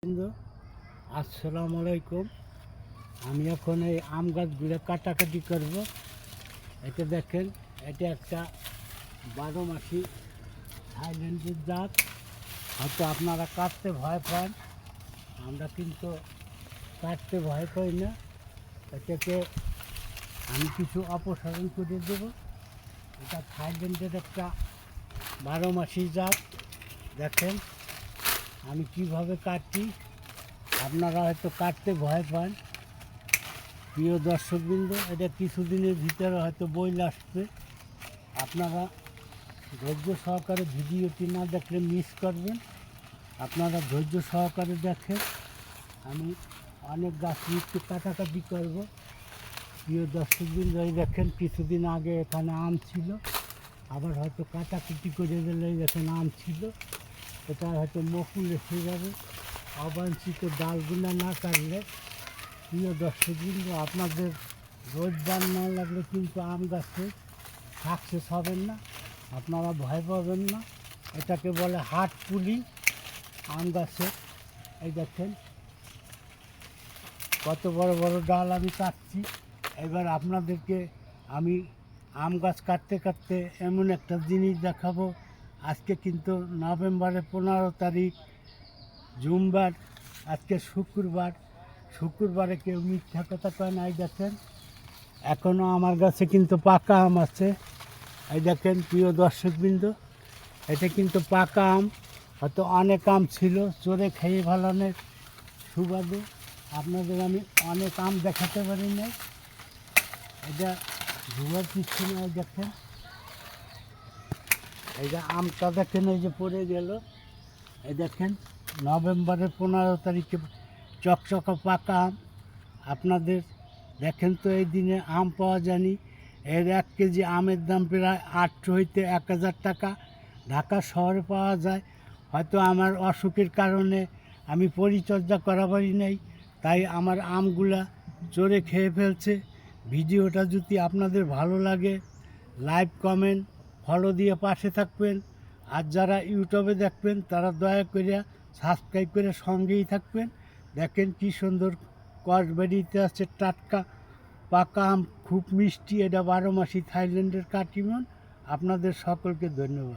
বন্ধু, আসসালামু আলাইকুম। আমি এখন এই আম গাছগুলো কাটাকাটি করব। এটা দেখেন, এটা একটা 12 মাসি থাইল্যান্ডের জাত। হয়তো আপনারা কাটতে ভয় পান, আমরা কিন্তু কাটতে ভয় পাই না। এটাকে আমি কিছু অপসারণ করে দেব। এটা থাইল্যান্ডের একটা 12 মাসি জাত। দেখেন আমি কিভাবে কাটছি। আপনারা হয়তো কাটতে ভয় পান। প্রিয় দর্শকবৃন্দ, এটা কিছুদিনের ভিতরে হয়তো বইল আসবে। আপনারা ধৈর্য সহকারে ভিডিওটি না দেখলে মিস করবেন। আপনারা ধৈর্য সহকারে দেখেন। আমি অনেক গাছ একটু কাটাকাটি করব। প্রিয় দর্শকবৃন্দ, এই দেখেন কিছুদিন আগে এখানে আম ছিল, আবার হয়তো কাটাকুটি করে গেলে দেখেন আম ছিল, এটা হয়তো মকুল এসে যাবে। অবাঞ্ছিত ডালগুলো না কাটলে প্রিয় দর্শকবৃন্দ, আপনাদের রোজগার না লাগলে কিন্তু আম গাছে সাকসেস হবেন না। আপনারা ভয় পাবেন না। এটাকে বলে হাট পুলি আম গাছে। এই দেখেন কত বড় বড় ডাল আমি কাটছি। এবার আপনাদেরকে আমি আম গাছ কাটতে কাটতে এমন একটা জিনিস দেখাবো। আজকে কিন্তু নভেম্বরের 15 তারিখ, জুমবার। আজকে শুক্রবার। শুক্রবারে কেউ মিথ্যা কথা কয় না। এই দেখেন এখনও আমার কাছে কিন্তু পাকা আম আছে। এই দেখেন প্রিয় দর্শকবৃন্দ, এটা কিন্তু পাকা আম। হয়তো অনেক আম ছিল চোরে খেয়ে ফেলানোর সুবাদে আপনাদের আমি অনেক আম দেখাতে পারি না। এটা ধোয়ার কিছু না। দেখেন এই যে আমটা দেখেন, এই যে পড়ে গেল। এই দেখেন নভেম্বরের 15 তারিখে চকচকা পাকা আম। আপনাদের দেখেন তো এই দিনে আম পাওয়া যায়নি। এর 1 কেজি আমের দাম প্রায় 800 হইতে 1000 টাকা। ঢাকা শহরে পাওয়া যায়। হয়তো আমার অসুখের কারণে আমি পরিচর্যা করা পারি নাই, তাই আমার আমগুলা চোরে খেয়ে ফেলছে। ভিডিওটা যদি আপনাদের ভালো লাগে, লাইক কমেন্ট ফলো দিয়ে পাশে থাকবেন। আর যারা ইউটিউবে দেখবেন তারা দয়া করে সাবস্ক্রাইব করে সঙ্গেই থাকবেন। দেখেন কি সুন্দর কস বেরিয়েতে আছে টাটকা পাকা আম, খুব মিষ্টি। এটা 12 মাসি থাইল্যান্ডের কাটিমন। আপনাদের সকলকে ধন্যবাদ।